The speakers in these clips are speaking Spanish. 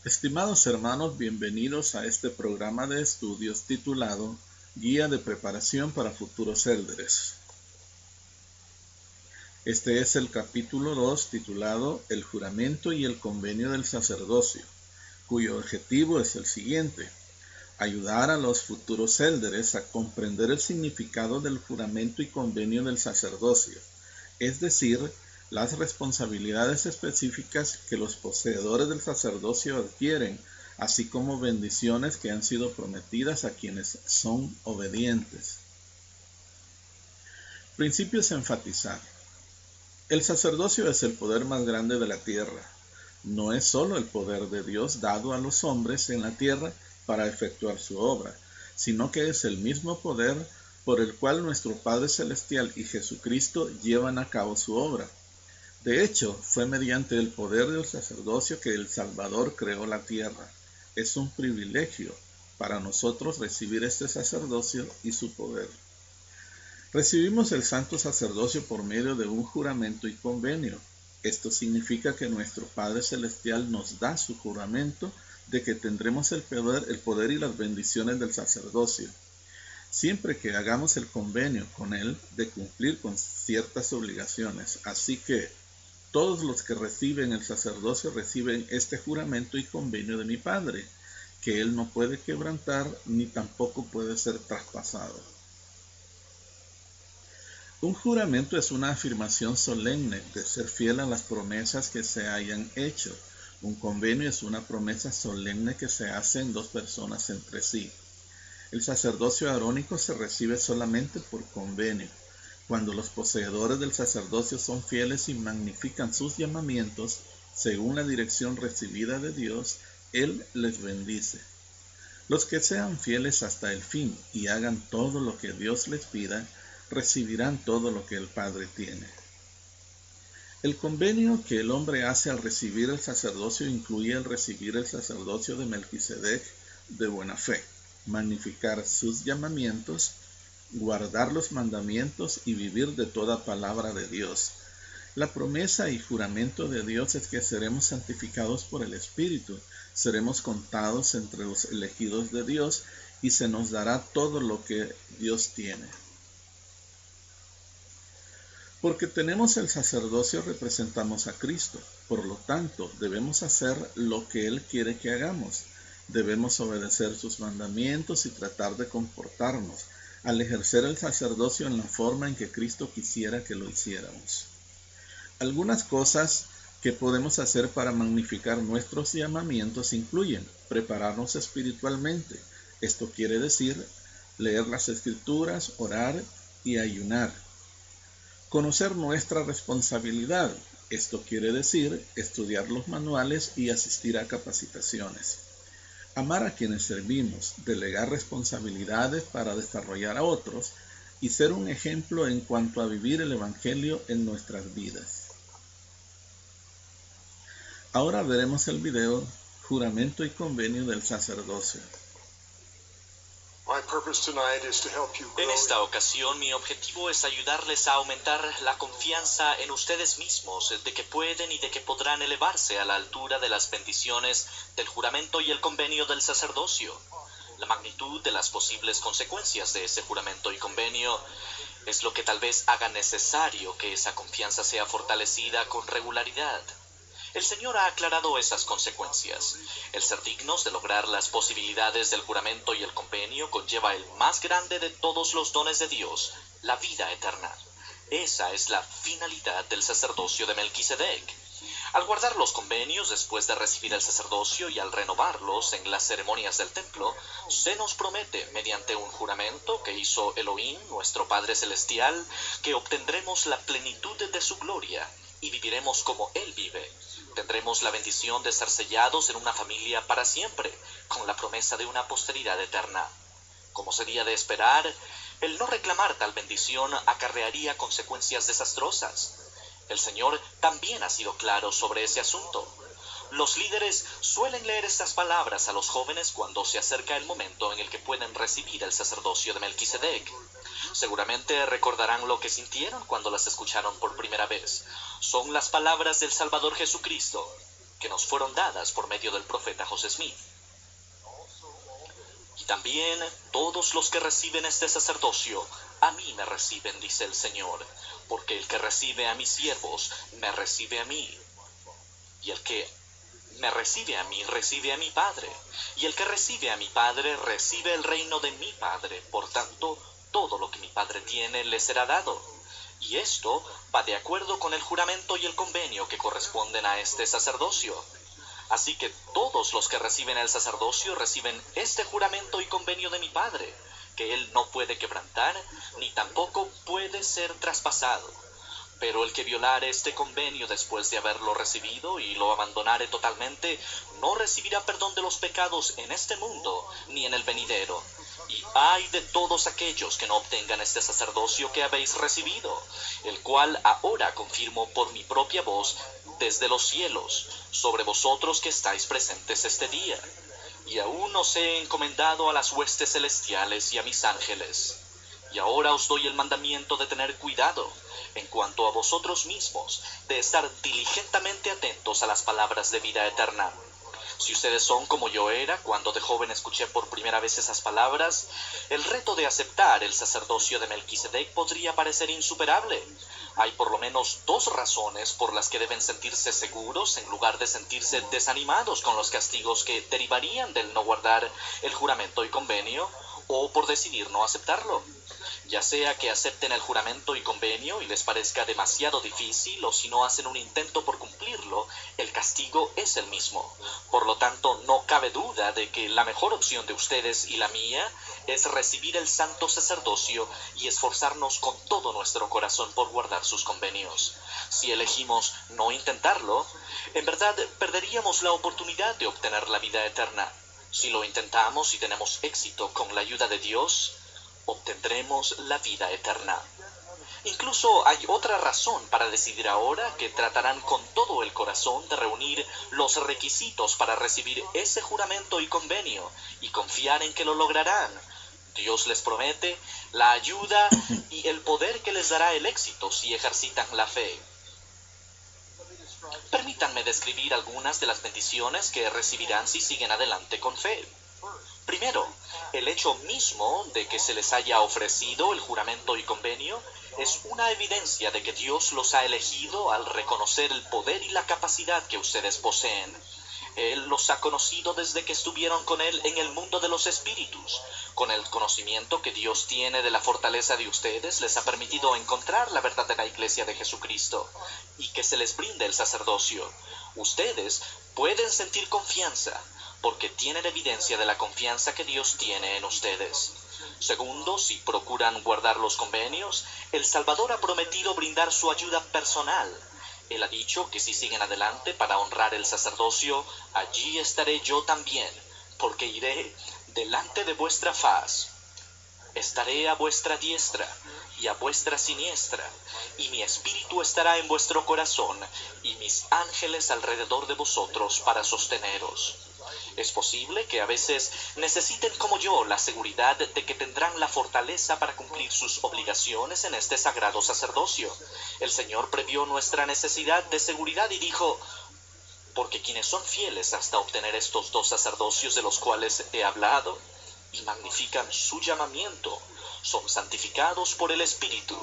Estimados hermanos, bienvenidos a este programa de estudios titulado Guía de Preparación para Futuros Élderes. Este es el capítulo 2 titulado El juramento y el convenio del sacerdocio, cuyo objetivo es el siguiente: ayudar a los futuros élderes a comprender el significado del juramento y convenio del sacerdocio, es decir, las responsabilidades específicas que los poseedores del sacerdocio adquieren, así como bendiciones que han sido prometidas a quienes son obedientes. Principios a enfatizar. El sacerdocio es el poder más grande de la tierra. No es solo el poder de Dios dado a los hombres en la tierra para efectuar su obra, sino que es el mismo poder por el cual nuestro Padre Celestial y Jesucristo llevan a cabo su obra. De hecho, fue mediante el poder del sacerdocio que el Salvador creó la tierra. Es un privilegio para nosotros recibir este sacerdocio y su poder. Recibimos el santo sacerdocio por medio de un juramento y convenio. Esto significa que nuestro Padre Celestial nos da su juramento de que tendremos el poder y las bendiciones del sacerdocio, siempre que hagamos el convenio con Él de cumplir con ciertas obligaciones. Así que todos los que reciben el sacerdocio reciben este juramento y convenio de mi Padre, que Él no puede quebrantar ni tampoco puede ser traspasado. Un juramento es una afirmación solemne de ser fiel a las promesas que se hayan hecho. Un convenio es una promesa solemne que se hace en dos personas entre sí. El sacerdocio arónico se recibe solamente por convenio. Cuando los poseedores del sacerdocio son fieles y magnifican sus llamamientos según la dirección recibida de Dios, Él les bendice. Los que sean fieles hasta el fin y hagan todo lo que Dios les pida, recibirán todo lo que el Padre tiene. El convenio que el hombre hace al recibir el sacerdocio incluye el recibir el sacerdocio de Melquisedec de buena fe, magnificar sus llamamientos, guardar los mandamientos y vivir de toda palabra de Dios. La promesa y juramento de Dios es que seremos santificados por el Espíritu, seremos contados entre los elegidos de Dios y se nos dará todo lo que Dios tiene. Porque tenemos el sacerdocio, representamos a Cristo. Por lo tanto, debemos hacer lo que Él quiere que hagamos. Debemos obedecer sus mandamientos y tratar de comportarnos al ejercer el sacerdocio en la forma en que Cristo quisiera que lo hiciéramos. Algunas cosas que podemos hacer para magnificar nuestros llamamientos incluyen prepararnos espiritualmente. Esto quiere decir leer las Escrituras, orar y ayunar. Conocer nuestra responsabilidad. Esto quiere decir estudiar los manuales y asistir a capacitaciones. Amar a quienes servimos, delegar responsabilidades para desarrollar a otros y ser un ejemplo en cuanto a vivir el Evangelio en nuestras vidas. Ahora veremos el video Juramento y Convenio del Sacerdocio. En esta ocasión, mi objetivo es ayudarles a aumentar la confianza en ustedes mismos, de que pueden y de que podrán elevarse a la altura de las bendiciones del juramento y el convenio del sacerdocio. La magnitud de las posibles consecuencias de ese juramento y convenio es lo que tal vez haga necesario que esa confianza sea fortalecida con regularidad. El Señor ha aclarado esas consecuencias. El ser dignos de lograr las posibilidades del juramento y el convenio conlleva el más grande de todos los dones de Dios, la vida eterna. Esa es la finalidad del sacerdocio de Melquisedec. Al guardar los convenios después de recibir el sacerdocio y al renovarlos en las ceremonias del templo, se nos promete, mediante un juramento que hizo Elohim, nuestro Padre Celestial, que obtendremos la plenitud de su gloria y viviremos como Él vive. Tendremos la bendición de ser sellados en una familia para siempre, con la promesa de una posteridad eterna. Como sería de esperar, el no reclamar tal bendición acarrearía consecuencias desastrosas. El Señor también ha sido claro sobre ese asunto. Los líderes suelen leer estas palabras a los jóvenes cuando se acerca el momento en el que pueden recibir el sacerdocio de Melquisedec. Seguramente recordarán lo que sintieron cuando las escucharon por primera vez. Son las palabras del Salvador Jesucristo. que nos fueron dadas por medio del profeta José Smith. Y también todos los que reciben este sacerdocio, a mí me reciben, dice el Señor, porque el que recibe a mis siervos, me recibe a mí. Y el que me recibe a mí, recibe a mi Padre. Y el que recibe a mi Padre, recibe el reino de mi Padre. Por tanto, todo lo que mi Padre tiene, le será dado. Y esto va de acuerdo con el juramento y el convenio que corresponden a este sacerdocio. Así que todos los que reciben el sacerdocio reciben este juramento y convenio de mi Padre, que Él no puede quebrantar, ni tampoco puede ser traspasado. Pero el que violare este convenio después de haberlo recibido y lo abandonare totalmente, no recibirá perdón de los pecados en este mundo ni en el venidero. Y ay de todos aquellos que no obtengan este sacerdocio que habéis recibido, el cual ahora confirmo por mi propia voz desde los cielos, sobre vosotros que estáis presentes este día. Y aún os he encomendado a las huestes celestiales y a mis ángeles. Y ahora os doy el mandamiento de tener cuidado, en cuanto a vosotros mismos, de estar diligentemente atentos a las palabras de vida eterna. Si ustedes son como yo era cuando de joven escuché por primera vez esas palabras, el reto de aceptar el sacerdocio de Melquisedec podría parecer insuperable. Hay por lo menos dos razones por las que deben sentirse seguros en lugar de sentirse desanimados con los castigos que derivarían del no guardar el juramento y convenio, o por decidir no aceptarlo. Ya sea que acepten el juramento y convenio y les parezca demasiado difícil, o si no hacen un intento por cumplirlo, el castigo es el mismo. Por lo tanto, no cabe duda de que la mejor opción de ustedes y la mía es recibir el santo sacerdocio y esforzarnos con todo nuestro corazón por guardar sus convenios. Si elegimos no intentarlo, en verdad perderíamos la oportunidad de obtener la vida eterna. Si lo intentamos y tenemos éxito con la ayuda de Dios, obtendremos la vida eterna. Incluso hay otra razón para decidir ahora que tratarán con todo el corazón de reunir los requisitos para recibir ese juramento y convenio y confiar en que lo lograrán. Dios les promete la ayuda y el poder que les dará el éxito si ejercitan la fe. Permítanme describir algunas de las bendiciones que recibirán si siguen adelante con fe. Primero, el hecho mismo de que se les haya ofrecido el juramento y convenio es una evidencia de que Dios los ha elegido al reconocer el poder y la capacidad que ustedes poseen. Él los ha conocido desde que estuvieron con Él en el mundo de los espíritus. Con el conocimiento que Dios tiene de la fortaleza de ustedes, les ha permitido encontrar la verdadera iglesia de Jesucristo y que se les brinde el sacerdocio. Ustedes pueden sentir confianza, porque tienen evidencia de la confianza que Dios tiene en ustedes. Segundo, si procuran guardar los convenios, el Salvador ha prometido brindar su ayuda personal. Él ha dicho que si siguen adelante para honrar el sacerdocio, allí estaré yo también, porque iré delante de vuestra faz. Estaré a vuestra diestra y a vuestra siniestra, y mi espíritu estará en vuestro corazón, y mis ángeles alrededor de vosotros para sosteneros. Es posible que a veces necesiten como yo la seguridad de que tendrán la fortaleza para cumplir sus obligaciones en este sagrado sacerdocio. El Señor previó nuestra necesidad de seguridad y dijo: porque quienes son fieles hasta obtener estos dos sacerdocios de los cuales he hablado y magnifican su llamamiento, son santificados por el Espíritu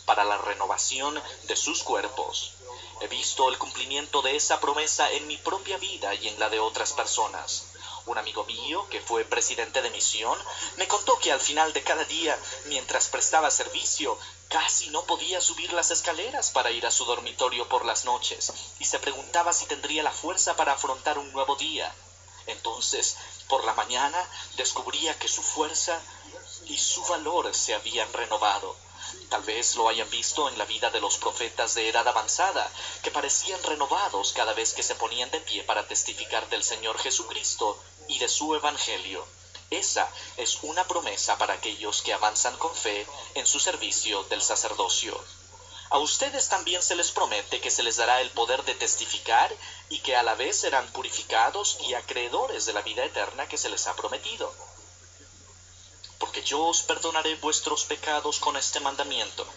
para la renovación de sus cuerpos. He visto el cumplimiento de esa promesa en mi propia vida y en la de otras personas. Un amigo mío, que fue presidente de misión, me contó que al final de cada día, mientras prestaba servicio, casi no podía subir las escaleras para ir a su dormitorio por las noches, y se preguntaba si tendría la fuerza para afrontar un nuevo día. Entonces, por la mañana, descubría que su fuerza y su valor se habían renovado. Tal vez lo hayan visto en la vida de los profetas de edad avanzada, que parecían renovados cada vez que se ponían de pie para testificar del Señor Jesucristo y de su Evangelio. Esa es una promesa para aquellos que avanzan con fe en su servicio del sacerdocio. A ustedes también se les promete que se les dará el poder de testificar y que a la vez serán purificados y acreedores de la vida eterna que se les ha prometido. Porque yo os perdonaré vuestros pecados con este mandamiento: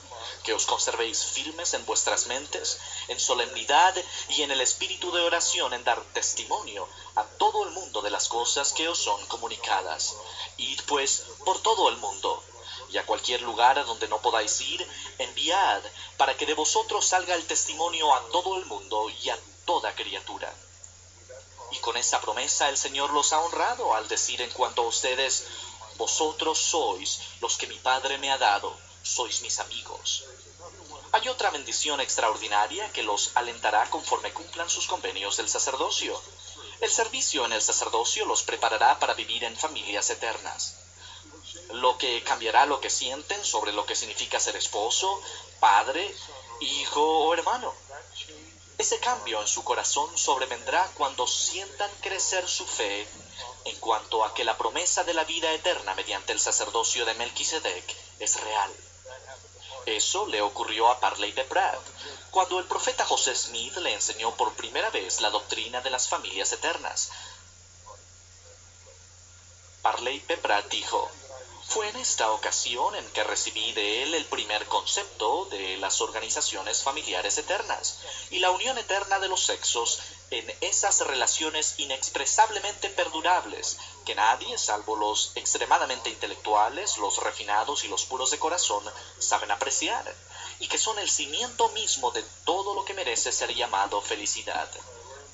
que os conservéis firmes en vuestras mentes, en solemnidad y en el espíritu de oración, en dar testimonio a todo el mundo de las cosas que os son comunicadas. Id pues por todo el mundo, y a cualquier lugar a donde no podáis ir, enviad, para que de vosotros salga el testimonio a todo el mundo y a toda criatura. Y con esa promesa el Señor los ha honrado al decir en cuanto a ustedes: vosotros sois los que mi Padre me ha dado, sois mis amigos. Hay otra bendición extraordinaria que los alentará conforme cumplan sus convenios del sacerdocio. El servicio en el sacerdocio los preparará para vivir en familias eternas, lo que cambiará lo que sienten sobre lo que significa ser esposo, padre, hijo o hermano. Ese cambio en su corazón sobrevendrá cuando sientan crecer su fe en cuanto a que la promesa de la vida eterna mediante el sacerdocio de Melquisedec es real. Eso le ocurrió a Parley P. Pratt, cuando el profeta José Smith le enseñó por primera vez la doctrina de las familias eternas. Parley P. Pratt dijo: fue en esta ocasión en que recibí de él el primer concepto de las organizaciones familiares eternas y la unión eterna de los sexos en esas relaciones inexpresablemente perdurables que nadie, salvo los extremadamente intelectuales, los refinados y los puros de corazón, saben apreciar, y que son el cimiento mismo de todo lo que merece ser llamado felicidad.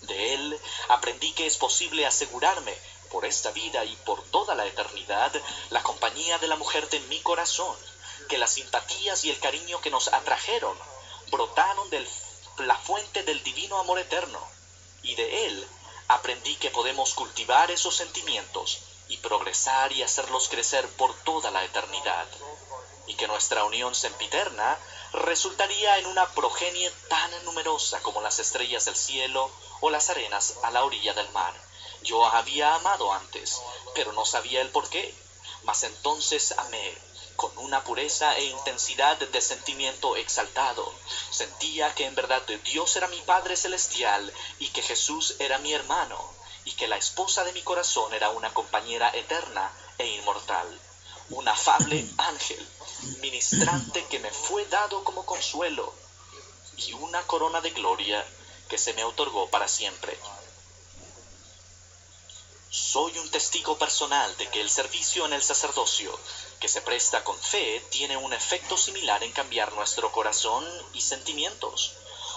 De él aprendí que es posible asegurarme, por esta vida y por toda la eternidad, la compañía de la mujer de mi corazón, que las simpatías y el cariño que nos atrajeron brotaron de la fuente del divino amor eterno, y de él aprendí que podemos cultivar esos sentimientos y progresar y hacerlos crecer por toda la eternidad, y que nuestra unión sempiterna resultaría en una progenie tan numerosa como las estrellas del cielo o las arenas a la orilla del mar. Yo había amado antes, pero no sabía el por qué, mas entonces amé, con una pureza e intensidad de sentimiento exaltado. Sentía que en verdad Dios era mi Padre Celestial y que Jesús era mi hermano, y que la esposa de mi corazón era una compañera eterna e inmortal, un afable ángel, ministrante que me fue dado como consuelo, y una corona de gloria que se me otorgó para siempre. Soy un testigo personal de que el servicio en el sacerdocio, que se presta con fe, tiene un efecto similar en cambiar nuestro corazón y sentimientos.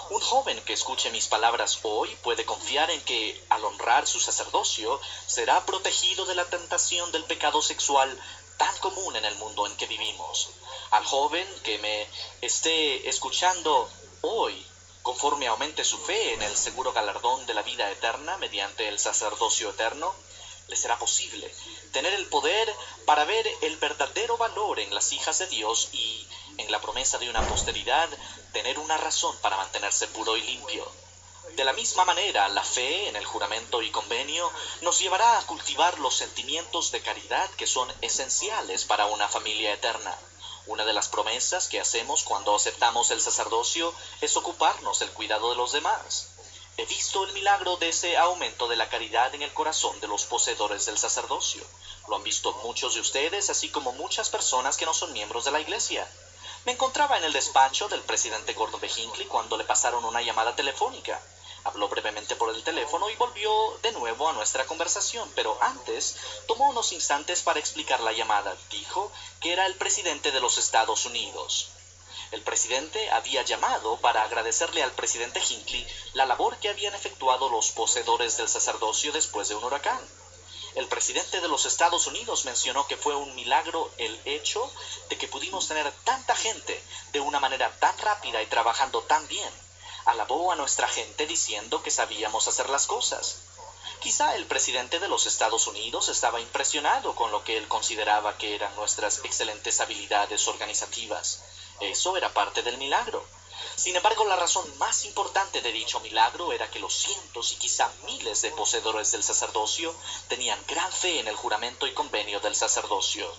Un joven que escuche mis palabras hoy puede confiar en que, al honrar su sacerdocio, será protegido de la tentación del pecado sexual tan común en el mundo en que vivimos. Al joven que me esté escuchando hoy, conforme aumente su fe en el seguro galardón de la vida eterna mediante el sacerdocio eterno, le será posible tener el poder para ver el verdadero valor en las hijas de Dios y, en la promesa de una posteridad, tener una razón para mantenerse puro y limpio. De la misma manera, la fe en el juramento y convenio nos llevará a cultivar los sentimientos de caridad que son esenciales para una familia eterna. Una de las promesas que hacemos cuando aceptamos el sacerdocio es ocuparnos del cuidado de los demás. He visto el milagro de ese aumento de la caridad en el corazón de los poseedores del sacerdocio. Lo han visto muchos de ustedes, así como muchas personas que no son miembros de la iglesia. Me encontraba en el despacho del presidente Gordon B. Hinckley cuando le pasaron una llamada telefónica. Habló brevemente por el teléfono y volvió de nuevo a nuestra conversación, pero antes tomó unos instantes para explicar la llamada. Dijo que era el presidente de los Estados Unidos. El presidente había llamado para agradecerle al presidente Hinckley la labor que habían efectuado los poseedores del sacerdocio después de un huracán. El presidente de los Estados Unidos mencionó que fue un milagro el hecho de que pudimos tener tanta gente de una manera tan rápida y trabajando tan bien. Alabó a nuestra gente diciendo que sabíamos hacer las cosas. Quizá el presidente de los Estados Unidos estaba impresionado con lo que él consideraba que eran nuestras excelentes habilidades organizativas. Eso era parte del milagro. Sin embargo, la razón más importante de dicho milagro era que los cientos y quizá miles de poseedores del sacerdocio tenían gran fe en el juramento y convenio del sacerdocio.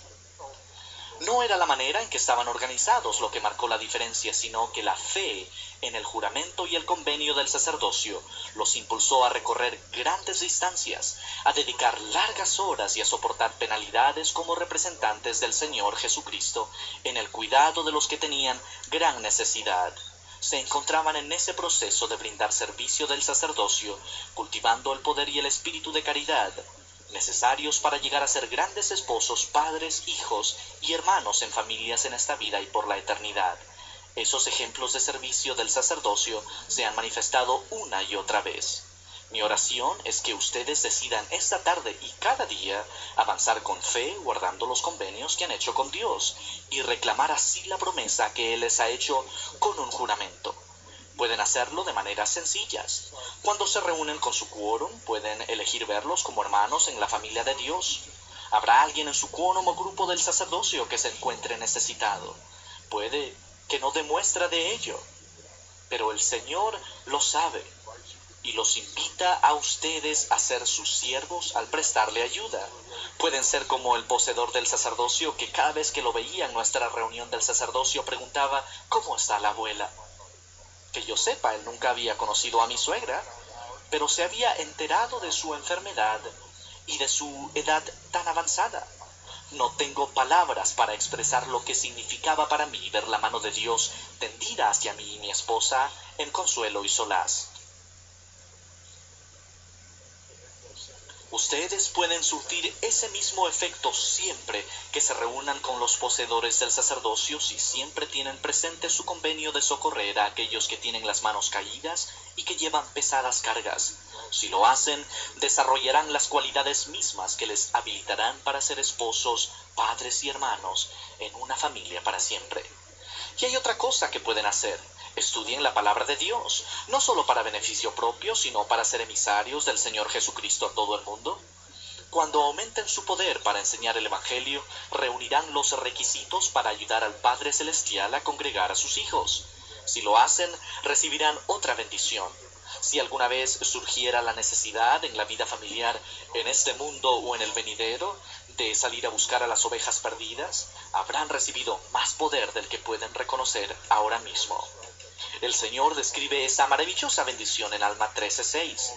No era la manera en que estaban organizados lo que marcó la diferencia, sino que la fe en el juramento y el convenio del sacerdocio, los impulsó a recorrer grandes distancias, a dedicar largas horas y a soportar penalidades como representantes del Señor Jesucristo en el cuidado de los que tenían gran necesidad. Se encontraban en ese proceso de brindar servicio del sacerdocio, cultivando el poder y el espíritu de caridad, necesarios para llegar a ser grandes esposos, padres, hijos y hermanos en familias en esta vida y por la eternidad. Esos ejemplos de servicio del sacerdocio se han manifestado una y otra vez. Mi oración es que ustedes decidan esta tarde y cada día avanzar con fe, guardando los convenios que han hecho con Dios, y reclamar así la promesa que Él les ha hecho con un juramento. Pueden hacerlo de maneras sencillas. Cuando se reúnen con su quórum, pueden elegir verlos como hermanos en la familia de Dios. Habrá alguien en su quórum o grupo del sacerdocio que se encuentre necesitado. Puede que no demuestra de ello, pero el Señor lo sabe y los invita a ustedes a ser sus siervos al prestarle ayuda. Pueden ser como el poseedor del sacerdocio, que cada vez que lo veía en nuestra reunión del sacerdocio preguntaba: ¿cómo está la abuela? Que yo sepa, él nunca había conocido a mi suegra, pero se había enterado de su enfermedad y de su edad tan avanzada. No tengo palabras para expresar lo que significaba para mí ver la mano de Dios tendida hacia mí y mi esposa en consuelo y solaz. Ustedes pueden surtir ese mismo efecto siempre que se reúnan con los poseedores del sacerdocio si siempre tienen presente su convenio de socorrer a aquellos que tienen las manos caídas y que llevan pesadas cargas. Si lo hacen, desarrollarán las cualidades mismas que les habilitarán para ser esposos, padres y hermanos en una familia para siempre. Y hay otra cosa que pueden hacer. Estudien la palabra de Dios, no solo para beneficio propio, sino para ser emisarios del Señor Jesucristo a todo el mundo. Cuando aumenten su poder para enseñar el Evangelio, reunirán los requisitos para ayudar al Padre Celestial a congregar a sus hijos. Si lo hacen, recibirán otra bendición. Si alguna vez surgiera la necesidad en la vida familiar, en este mundo o en el venidero, de salir a buscar a las ovejas perdidas, habrán recibido más poder del que pueden reconocer ahora mismo. El Señor describe esa maravillosa bendición en Alma 13:6.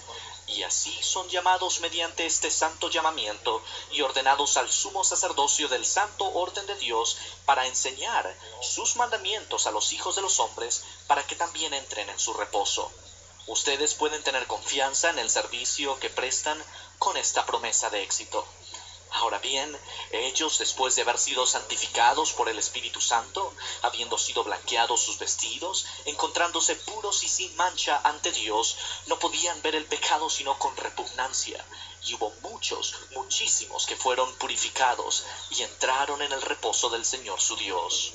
Y así son llamados mediante este santo llamamiento y ordenados al sumo sacerdocio del santo orden de Dios para enseñar sus mandamientos a los hijos de los hombres para que también entren en su reposo. Ustedes pueden tener confianza en el servicio que prestan con esta promesa de éxito. Ahora bien, ellos, después de haber sido santificados por el Espíritu Santo, habiendo sido blanqueados sus vestidos, encontrándose puros y sin mancha ante Dios, no podían ver el pecado sino con repugnancia. Y hubo muchísimos que fueron purificados y entraron en el reposo del Señor su Dios.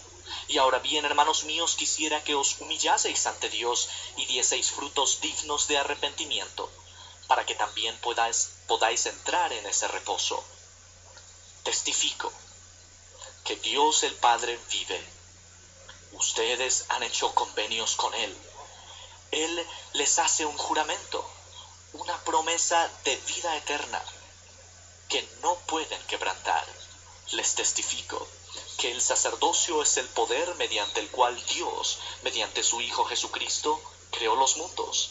Y ahora bien, hermanos míos, quisiera que os humillaseis ante Dios y dieseis frutos dignos de arrepentimiento, para que también podáis entrar en ese reposo. Testifico que Dios el Padre vive. Ustedes han hecho convenios con Él. Él les hace un juramento, una promesa de vida eterna que no pueden quebrantar. Les testifico que el sacerdocio es el poder mediante el cual Dios, mediante su Hijo Jesucristo, creó los mundos.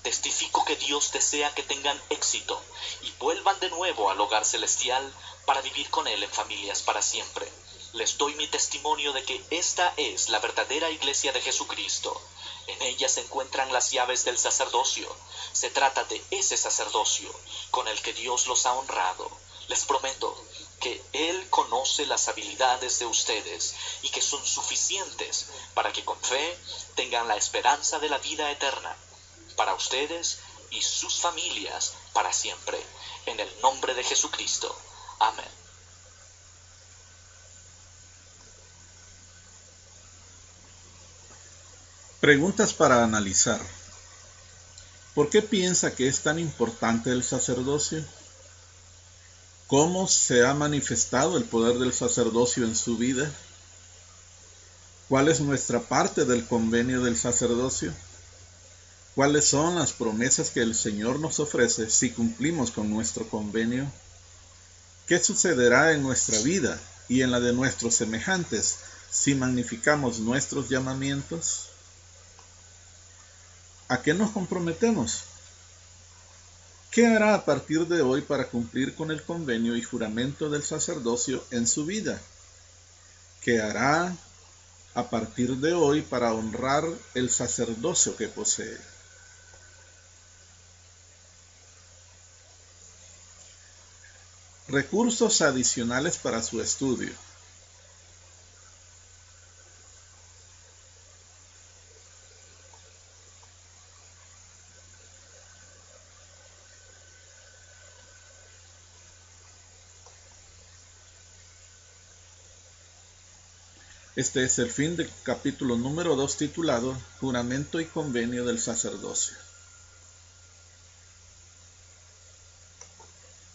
Testifico que Dios desea que tengan éxito y vuelvan de nuevo al hogar celestial para vivir con Él en familias para siempre. Les doy mi testimonio de que esta es la verdadera iglesia de Jesucristo. En ella se encuentran las llaves del sacerdocio. Se trata de ese sacerdocio con el que Dios los ha honrado. Les prometo que Él conoce las habilidades de ustedes y que son suficientes para que con fe tengan la esperanza de la vida eterna para ustedes y sus familias para siempre. En el nombre de Jesucristo. Amén. Preguntas para analizar. ¿Por qué piensa que es tan importante el sacerdocio? ¿Cómo se ha manifestado el poder del sacerdocio en su vida? ¿Cuál es nuestra parte del convenio del sacerdocio? ¿Cuáles son las promesas que el Señor nos ofrece si cumplimos con nuestro convenio? ¿Qué sucederá en nuestra vida y en la de nuestros semejantes si magnificamos nuestros llamamientos? ¿A qué nos comprometemos? ¿Qué hará a partir de hoy para cumplir con el convenio y juramento del sacerdocio en su vida? ¿Qué hará a partir de hoy para honrar el sacerdocio que posee? Recursos adicionales para su estudio. Este es el fin del capítulo número 2 titulado Juramento y Convenio del Sacerdocio.